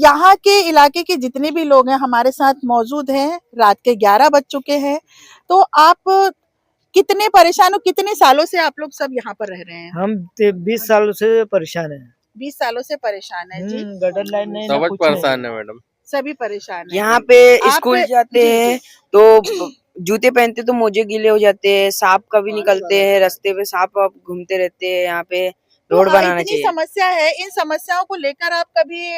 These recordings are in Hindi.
यहाँ के इलाके के जितने भी लोग हैं हमारे साथ मौजूद हैं। रात के 11 बज चुके हैं। तो आप कितने परेशान हो, कितने सालों से आप लोग सब यहाँ पर रह रहे हैं? हम 20 सालों से परेशान हैं। 20 सालों से परेशान है जी। गटर लाइन नहीं, ना सब कुछ परेशान नहीं। है मैडम। सभी परेशान है। यहाँ पे आप- स्कूल जाते जी, हैं तो जूते पहनते तो मोजे गीले हो जाते हैं, सांप कभी निकलते हैं रास्ते पे, सांप वाप घूमते रहते हैं। यहाँ पे रोड तो बनाना इतनी चाहिए। समस्या है, इन समस्याओं को लेकर आप कभी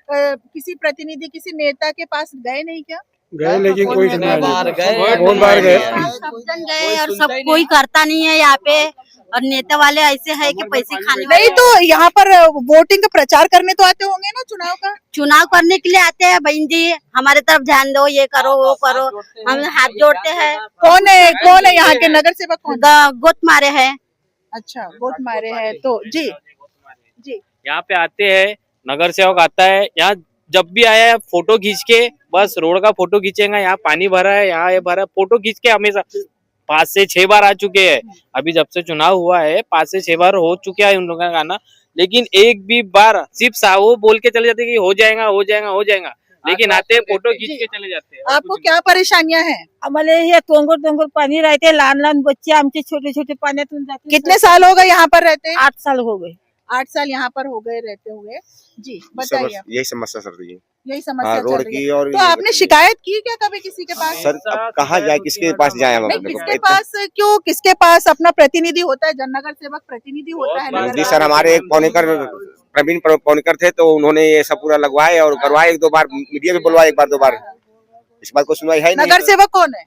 किसी प्रतिनिधि, किसी नेता के पास गए नहीं क्या? गए लेकिन कोई सुनवाई बार नहीं। गए, बहुत बार गए। सब जन गए और सब कोई करता नहीं है यहाँ पे। और नेता वाले ऐसे है कि पैसे खाने वाले। नहीं तो यहाँ पर वोटिंग का प्रचार करने तो आते होंगे ना, चुनाव का? चुनाव करने के लिए आते हैं बहन जी, हमारे तरफ ध्यान दो, ये करो वो करो, हम हाथ जोड़ते हैं। कौन है यहाँ के नगर सेवक? कौन? गोत मारे हैं। अच्छा, वोट मारे हैं तो जी जी। यहाँ पे आते हैं, नगर सेवक आता है, यहाँ जब भी आया है फोटो खींच के, बस रोड का फोटो खींचेगा। यहाँ पानी भरा है, यहाँ ये भरा है, फोटो खींच के हमेशा 5 से 6 बार आ चुके हैं। अभी जब से चुनाव हुआ है 5 से 6 बार हो चुका है उन लोगों का आना, लेकिन एक भी बार सिर्फ साहू बोल के चले जाते कि हो जाएगा हो जाएगा हो जाएगा, लेकिन आते फोटो खींच के चले जाते हैं। आपको क्या परेशानियां हैं? आम्हाला हे टोंगर पाणी राहते, लहान लहान बच्चे आमचे छोटे छोटे पाण्यातून जाते। कितने साल हो गए यहाँ पर रहते हैं? 8 साल हो गए। 8 साल यहाँ पर हो गए रहते हुए। जी बताइए। यही समस्या सर जी। यही समस्या चल रोड रही है। की। और तो आपने शिकायत की क्या कभी किसी के पास? सर अब कहाँ जाए, किसके पास जाए हम? नहीं, किसके पास क्यों? किसके पास? अपना प्रतिनिधि होता है, जननगर सेवक प्रतिनिधि होता है नगर जी का। सर, हमारे एक पौनेकर प्रवीण पौनेकर थे, तो उन्होंने ये सब पूरा लगवाए और करवाए। 1-2 बार मीडिया में बुलवाए, 1 बार 2 बार। इस बात को सुनवाई है नहीं। नगर सेवक कौन है?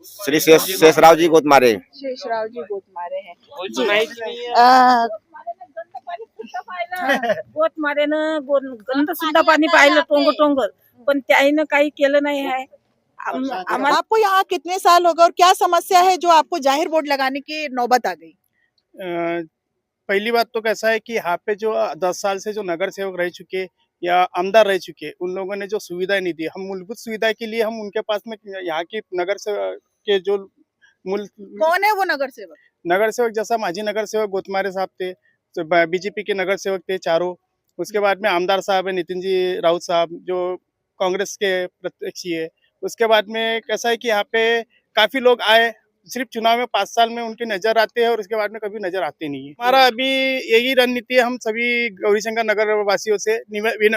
श्री शेषराव जी गोतमारे। शेषराव जी गोतमारे हैं। सुनाई नहीं है। गोत मारेनं गंध सुद्धा पाणी पाहिलं टोंगर, पण त्याईनं काही केलं नाही आहे। आम्हाला आपको यहाँ कितने साल हो गए और क्या समस्या है जो आपको जाहिर बोर्ड लगाने की नौबत आ गई? पहली बात तो कैसा है कि यहाँ पे जो 10 साल से जो नगर सेवक रह चुके या आमदार रह चुके, उन लोगों ने जो सुविधाएं नहीं दी, हम मूलभूत सुविधा के लिए हम उनके पास में यहाँ की नगर सेवक के जो कौन है वो नगर सेवक? नगर सेवक जैसा माजी नगर सेवक गोतमारे साहब थे, बीजेपी के नगर सेवक थे चारों। उसके बाद में आमदार साहब है नितिन जी राउत साहब, जो कांग्रेस के प्रत्याशी है। उसके बाद में कैसा है कि यहाँ पे काफी लोग आए, सिर्फ चुनाव में 5 साल में उनके नजर आते हैं और उसके बाद में कभी नजर आते नहीं है। हमारा अभी यही रणनीति है, हम सभी गौरीशंकर नगर वासियों से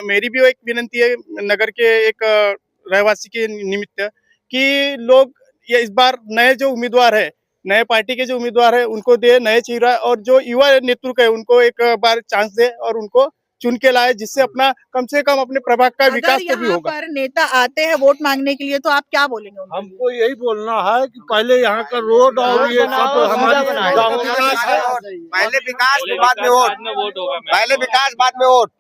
मेरी भी एक विनंती है नगर के एक रहवासी के निमित्त, कि लोग ये इस बार नए जो उम्मीदवार है, नए पार्टी के जो उम्मीदवार है, उनको दे नए चेहरा, और जो युवा नेतृत्व है उनको एक बार चांस दे और उनको चुन के लाए, जिससे अपना कम से कम अपने प्रभाग का विकास तो भी यहाँ होगा। पर नेता आते हैं वोट मांगने के लिए तो आप क्या बोलेंगे उनको? हमको यही बोलना है कि पहले यहाँ का रोड और ये सब हमारी गाँव विकास है। पहले विकास बाद में वोट होगा। पहले विकास बाद में वोट।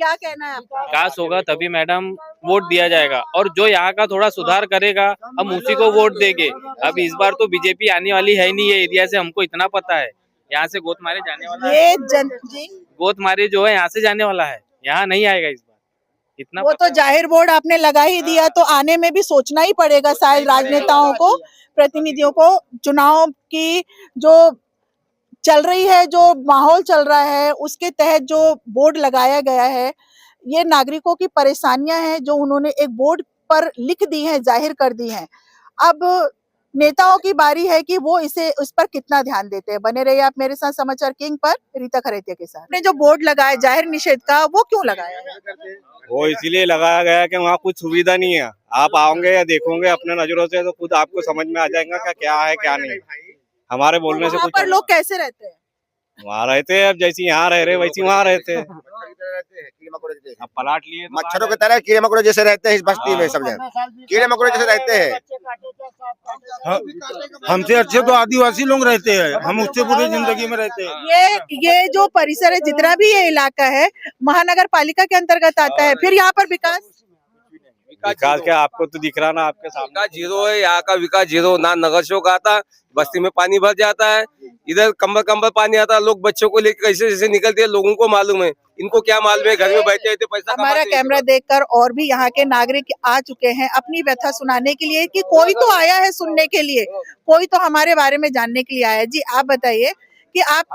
क्या कहना है आपका? विकास होगा तभी मैडम वोट दिया जाएगा, और जो यहाँ का थोड़ा सुधार करेगा हम उसी को वोट देंगे। अब इस बार तो बीजेपी आने वाली है नहीं, ये एरिया से हमको इतना पता है। यहाँ से गोतमारे जाने वाला है, गोतमारे जो है यहाँ से जाने वाला है, यहाँ नहीं आएगा इस बार, इतना वो तो जाहिर बोर्ड आपने लगा ही दिया, तो आने में भी सोचना ही पड़ेगा शायद राजनेताओं को, प्रतिनिधियों को। चुनाव की जो चल रही है, जो माहौल चल रहा है, उसके तहत जो बोर्ड लगाया गया है, ये नागरिकों की परेशानियां हैं जो उन्होंने एक बोर्ड पर लिख दी हैं, जाहिर कर दी हैं। अब नेताओं की बारी है कि वो उस पर कितना ध्यान देते हैं। बने रहिए आप मेरे साथ समाचार किंग पर, रीता खरेतिया के साथ। आपने जो बोर्ड लगाया जाहिर निषेध का, वो क्यों लगाया है? वो इसलिए लगाया गया है कि वहाँ कुछ सुविधा नहीं है। आप आओगे या देखोगे अपने नजरों से तो खुद आपको समझ में आ जाएगा क्या है क्या नहीं। हमारे बोलने से वहाँ कुछ पर लोग कैसे रहते हैं? वहाँ रहते हैं, अब जैसे यहाँ रह रहे वैसे वहाँ रहते हैं। अब पलाट लिए मच्छरों की तरह कीड़े मकोड़े जैसे रहते हैं इस बस्ती में, समझे? कीड़े मकोड़े जैसे रहते हैं। हमसे अच्छे तो आदिवासी लोग रहते हैं, हम उससे पूरी जिंदगी में रहते हैं। ये जो परिसर है, जितना भी ये इलाका है, महानगर पालिका के अंतर्गत आता है। फिर यहाँ पर विकास क्या आपको तो दिख रहा ना, आपके सामने जीरो है, यहाँ का विकास जीरो। ना नगर सेवक आता, बस्ती में पानी भर जाता है, इधर कंबल पानी आता है, लोग बच्चों को लेकर कैसे कैसे निकलते हैं, लोगों को मालूम है, इनको क्या मालूम है? घर में बैठे रहते पैसा। हमारा कैमरा देखकर और भी यहाँ के नागरिक आ चुके हैं अपनी व्यथा सुनाने के लिए, कि कोई तो आया है सुनने के लिए, कोई तो हमारे बारे में जानने के लिए आया है। जी आप बताइए कि आप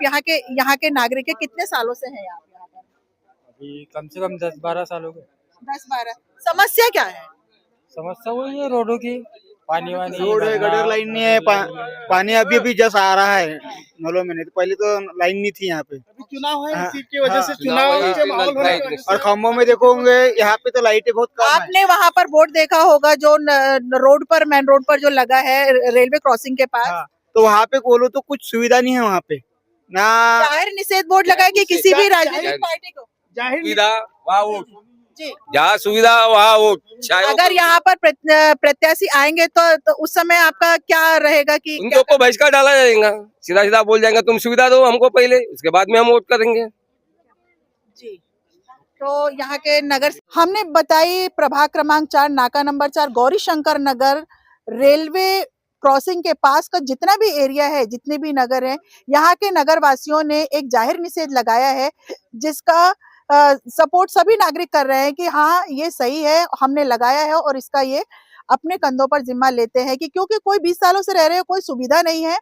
यहाँ के नागरिक है, कितने सालों से हैं आप यहाँ पर? अभी कम से कम 10-12 साल हो गए। 10-12 समस्या क्या है? समस्या वही है रोडों की, पानी वानी रोड है, भरना, गटर लाइन नहीं है, पानी अभी अभी जस्ट आ रहा है नलों में, नहीं तो पहले तो लाइन नहीं थी यहाँ पे। अभी चुनाव है, हाँ, इसी की वजह से हाँ, चुनाव हाँ, के माहौल होने की वजह और से खम्भों में देखोगे यहाँ पे तो लाइटें बहुत कम है। आपने वहां पर बोर्ड देखा होगा जो रोड पर, मेन रोड पर जो लगा है रेलवे क्रॉसिंग के पास, हाँ, तो वहाँ पे बोलो तो कुछ सुविधा नहीं है वहाँ पे ना। जाहिर निषेध बोर्ड लगा है कि किसी भी राजनीतिक पार्टी को जाहिर सुविधा वहाँ वोट, जी। जहाँ सुविधा वहाँ वोट, चाहे वो अगर यहाँ पर प्रत्याशी आएंगे तो उस समय आपका क्या रहेगा कि उनके ऊपर बहिष्कार डाला जाएगा, सीधा सीधा बोल जाएंगे तुम सुविधा दो हमको पहले, उसके बाद में हम वोट करेंगे। जी। तो यहाँ के नगर हमने बताई प्रभाग क्रमांक 4 नाका number 4 Gauri Shankar Nagar railway crossing के पास का जितना भी एरिया है, जितने भी नगर हैं, यहाँ के नगर वासियों ने एक जाहिर निषेध लगाया है, जिसका सपोर्ट सभी नागरिक कर रहे हैं कि हाँ ये सही है, हमने लगाया है और इसका ये अपने कंधों पर जिम्मा लेते हैं कि क्योंकि कोई 20 सालों से रह रहे हैं, कोई सुविधा नहीं है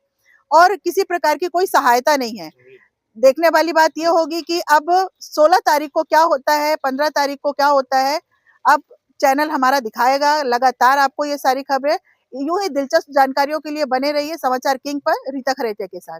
और किसी प्रकार की कोई सहायता नहीं है। देखने वाली बात ये होगी कि अब 16 तारीख को क्या होता है, 15 तारीख को क्या होता है, अब चैनल हमारा दिखाएगा लगातार आपको ये सारी खबरें। यूं ही दिलचस्प जानकारियों के लिए बने रहिए समाचार किंग पर रीता खरेटे के साथ।